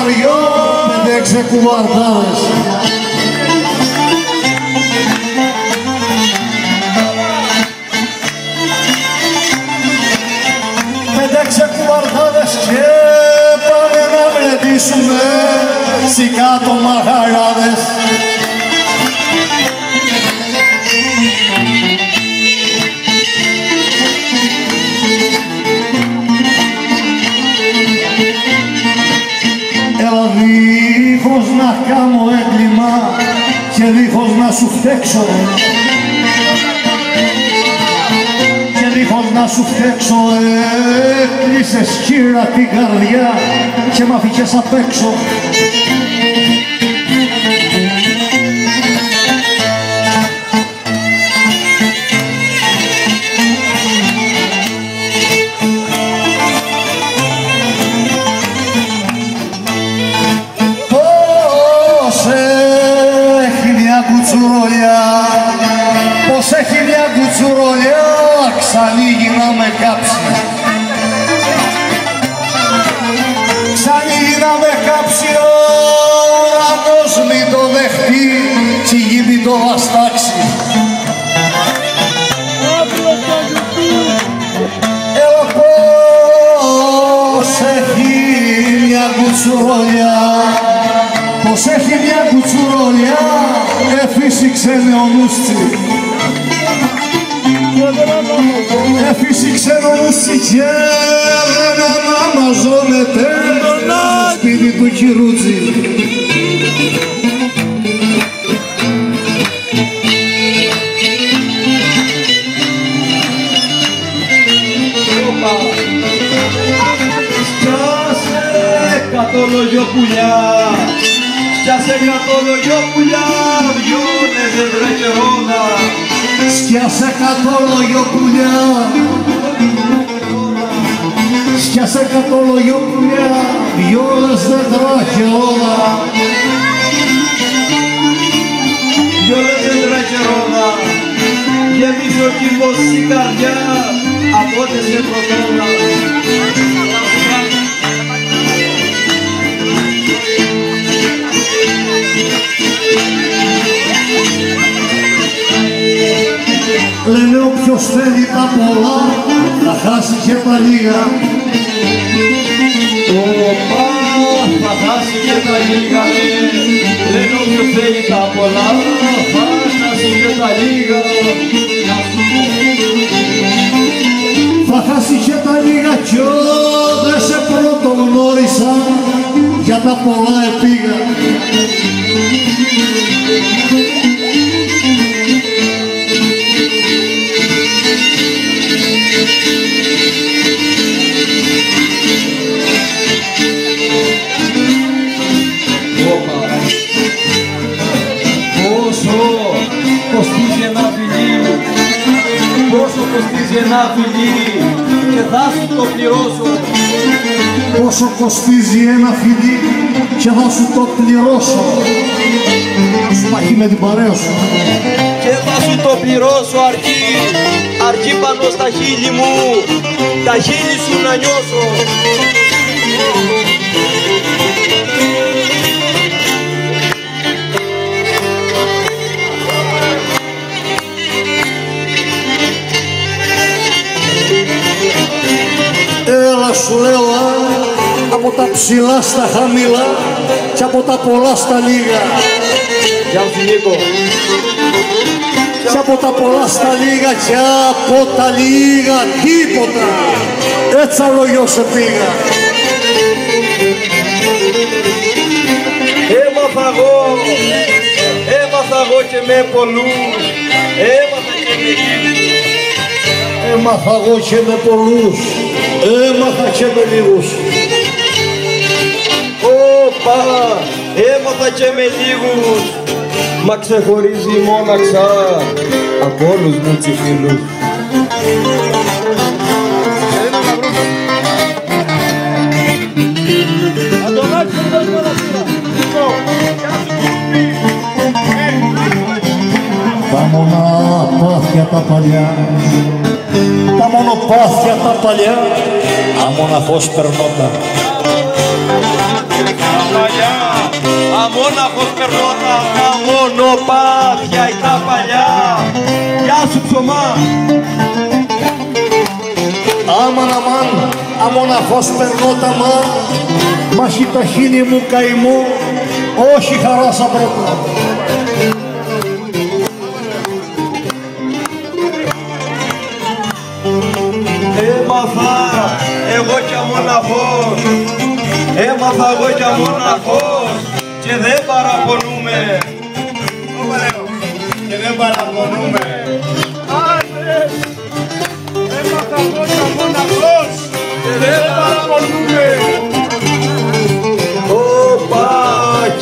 βαριό, 5-6 κουβαρτάδες. 5-6 κουβαρτάδες και πάμε να μελετήσουμε σιγά το μαγαράδες. Δίχως να κάνω έγκλημα και δίχως να σου φταίξω, και δίχως να σου φταίξω, έκλεισες χείρα την καρδιά και μ' αφήκες απ' έξω. Πως έχει μια κουτσουρολιά, ξανοίγει να με κάψει. Ξανοίγει να με κάψει, ο ουρανός μην το δεχτεί, κι η γη μην το βαστάξει. Έλα πως έχει μια κουτσουρολιά, πως έχει μια κουτσουρολιά, εφύσηξε νεονούστσι. Εφύσηξε νεονούστσι και δεν αναμαζώνεται στο σπίτι του Κυρούτζη. Σκιάσε κατολογιοπουλιά, σκιάσε κατολογιοπουλιά, βιώνες δέντρα και ρόδα. Σκιάσε κατολογιοπουλιά, σκιάσε κατολογιοπουλιά, βιώνες δέντρα και ρόδα. Βιώνες δέντρα και ρόδα, γεμίζει ο κύβος στην καρδιά, από ό,τι σε προτρώνα. Λένε όποιος θέλει τα πολλά, θα χάσει και τα λίγα. Οπα, θα χάσει και τα λίγα. Λένε όποιος θέλει τα πολλά, θα χάσει και τα λίγα. Θα χάσει και τα λίγα κι δεν σε πρωτογνώρισα, για τα πολλά επήγα. Κοστίζει ένα φιλί, πόσο κοστίζει ένα φιλί και θα σου το πληρώσω. Πόσο κοστίζει ένα φιλί και θα σου το πληρώσω. Σου παχεί με την παρέα σου. Και θα σου το πληρώσω αρκεί πάνω στα χείλη μου, τα χείλη σου να νιώσω. Έλα σου λέω από τα ψηλά στα χαμηλά και από τα πολλά στα λίγα. Γεια σου Νίκο. Και από τα πολλά στα λίγα και από τα λίγα τίποτα. Έτσι αλογιό σε πήγα. Έμαθα εγώ και με πολλούς, έμαθα και με λίγους. Έμαθα εγώ και με πολλούς, έμαθα και με λίγους. Όπα, έμαθα και με λίγους, μα ξεχωρίζει μόναξα από όλους μου τους φίλους. Τα μονοπάθια τα παλιά, τα μονοπάθια τα παλιά, αμοναχώς περνόταν. αμόναχος περνώ τα μονοπάτια ή τα παλιά. Γεια σου ψωμά. Άμαν αμάν, αμόναχος περνώ τα μαν, μάχει το χείλη μου καημό, όχι χαρά σαν πρώτα. Έμαθα εγώ κι αμόναχος, έμαθα εγώ κι αμόναχος και δεν παραπονούμε. Και δεν παραπονούμε. Έμαθα εγώ κι αμόναχος και δεν παραπονούμε. Όπα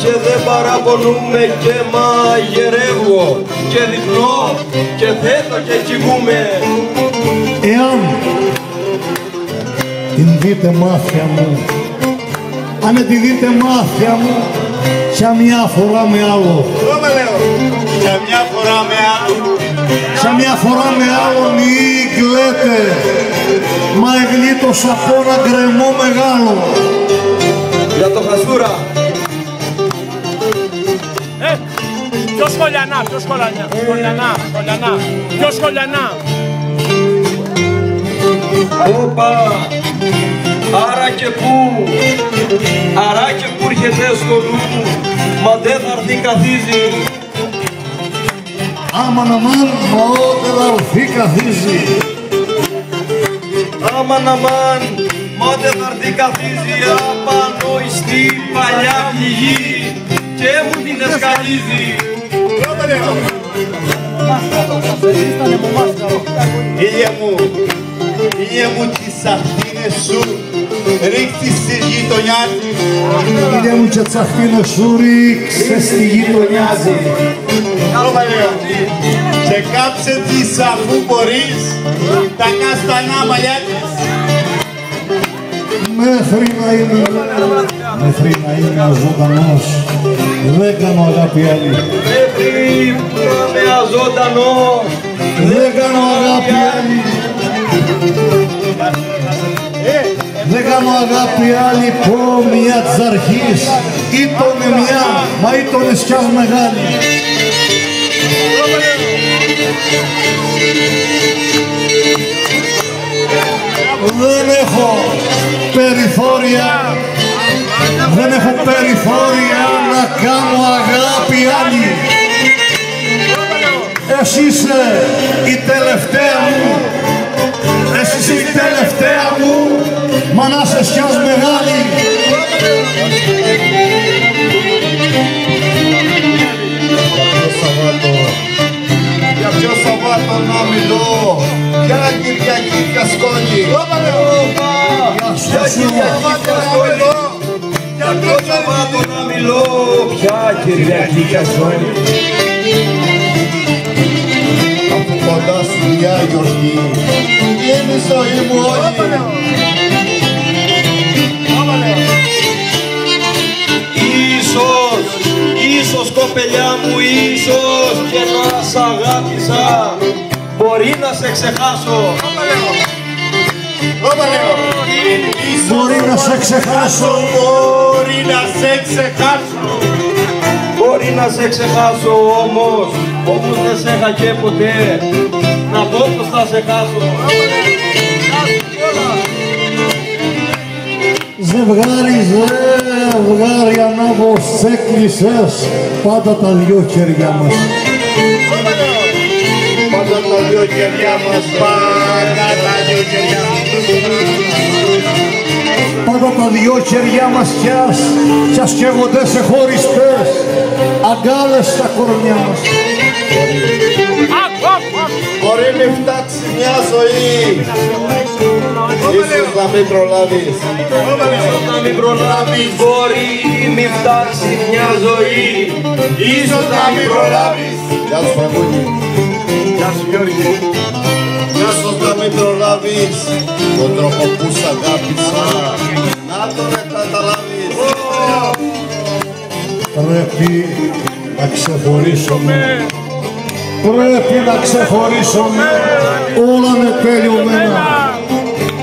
και δεν παραπονούμε και μαγειρεύω και διπνώ και θέτω και κοιμούμε. Εάν την δείτε μάτια μου, αν τη δείτε μάτια μου, για μια φορά με άλλο. Ρώμα λέω, για μια φορά με άλλο. Για μια φορά με άλλο μη κλαίτε, μα εγλίτωσα από ένα γκρεμό μεγάλο. Για το χαστούρα. Ποιο σχολιανά, ποιο σχολιανά, ποιο σχολιανά. Όπα, άρα και που έρχεται στο νου, μα δεν θα έρθει καθίζει. Άμαν αμάν, μα όταν θα έρθει καθίζει. Άμαν αμάν, μα δεν θα έρθει καθίζει απάνω στη παλιά πληγή και μου την εσκαλίζει. Ήλια μου τις αχτίνες σου ρίξεις στη γειτονιά της. Ήλια μου και τις αχτίνες σου ρίξε στη γειτονιά της. Και κάψε της αφού μπορείς τα καστανά μαλλιά της. Μέχρι να είμαι αζωντανός, δεν κάνω αγάπη άλλη. Μέχρι που να είμαι αζωντανός, Δεν κάνω αγάπη άλλη. Δεν κάνω αγάπη άλλη πρόμοια της αρχής. Ήτονε μια, μα ήτονε σκιάς μεγάλη. Δεν έχω περιθώρια να κάνω αγάπη άλλη. Εσύ είσαι η τελευταία μου, εσύ είσαι η τελευταία μου, μα να σε σκιάς μεγάλη. Για ποιο Σαββάτο να μιλώ, για Κυριακή Κασκόνη. για ποιο Σαββάτο να μιλώ, πια Κυριακή Κασκόνη. Αφού κοντά στη μια γιορτή, είναι η ζωή μου όλη. Ίσως κοπελιά μου, ίσως και να σ' αγάπησα, μπορεί να σε ξεχάσω. Μπορεί να σε ξεχάσω, Μπορεί να σε ξεχάσω. Μπορεί να σε ξεχάσω όμως δεν σε είχα και ποτέ, να πω πως θα σε χάσω. Ζευγάρι ανάβω στις εκκλησίες, πάντα τα δυο χέρια μας. Πάντα τα δυο χέρια μας, πάντα τα δυο χέρια μας. Πάντα τα δυο χέρια μας κι ας καίγονται σε χωριστές αγκάλες στα κορμιά μας. Μπορεί να φτάξει μια ζωή, ίσως να μην προλάβεις. Ίσως να μην προλάβεις, μπορεί μη φτάσει μια ζωή, ίσως να μην προλάβεις. Γεια σου Φραγκούνι. Γεια σου Γιώργη. Ίσως να μην προλάβεις τον τρόπο που σ' αγάπησα, να τον καταλάβεις. Πρέπει να ξεχωρίσουμε. Πρέπει να ξεχωρίσουμε. Όλα είναι τελειωμένα.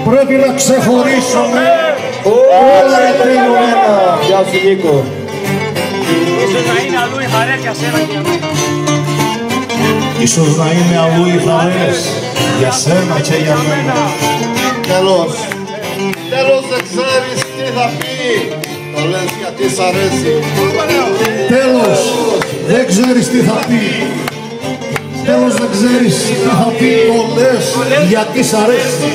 Πρέπει να ξεχωρίσουμε. Όλα είναι τελειωμένα. Γεια σου Νίκο. Ίσως να είναι αλλού οι χαρές για σένα και για μένα. Ίσως να είναι αλλού οι χαρές για σένα και για μένα. Τέλος. Τέλος δεν ξέρεις τι θα πει. Το λες γιατί σ' αρέσει. Τέλος δεν ξέρεις τι θα πει. Τέλος δεν ξέρεις τι θα πει. Το λες γιατί σ' αρέσει.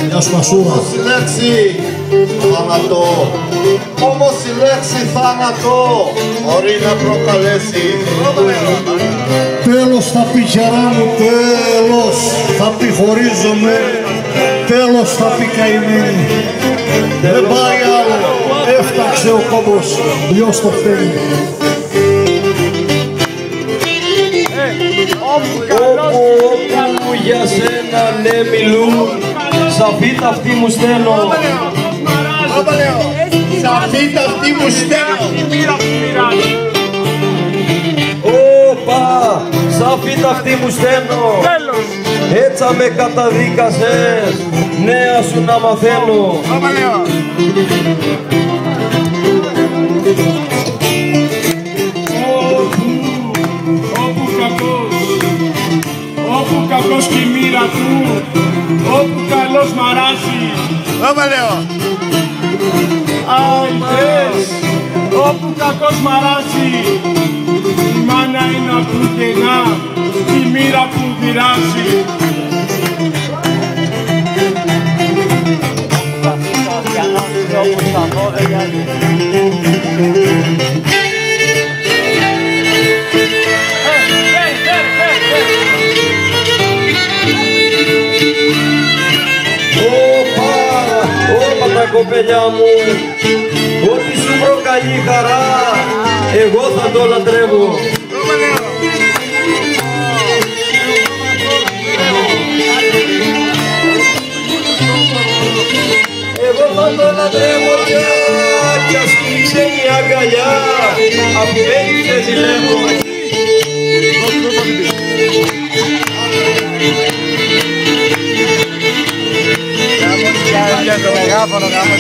Γεια σου Μασούρα. Η λέξη θάνατο. Όμως η λέξη θάνατο μπορεί να προκαλέσει. Τέλος θα πει χερά μου, τέλος θα πει χωρίζομαι, τέλος θα πει καημένη. Δεν πάει άλλο, έφταξε ο κόμπος, λιώς το φταίνει. Όπου για σένα ναι μιλούν, σαφή ταυτή μου στέλνω. Σαφή ταυτή μου στέλνω. Όπα, σαφή ταυτή μου στέλνω. Έτσα με καταδίκασες, νέα σου να μαθαίνω. Όπου κακός και η μοίρα του, όπου καλός μαράζει. Άιντες, όπου κακός μαράζει, η μάνα είναι από κενά, η μοίρα που πειράζει. Όπα τα κοπέλια μου, ό,τι σου προκαλεί χαρά, εγώ θα το λατρεύω. Εγώ θα το λατρεύω κι ας κλείξε η αγκαλιά, αφημένη σε ζηλεύω. Για το μεγάφωνο, γάμο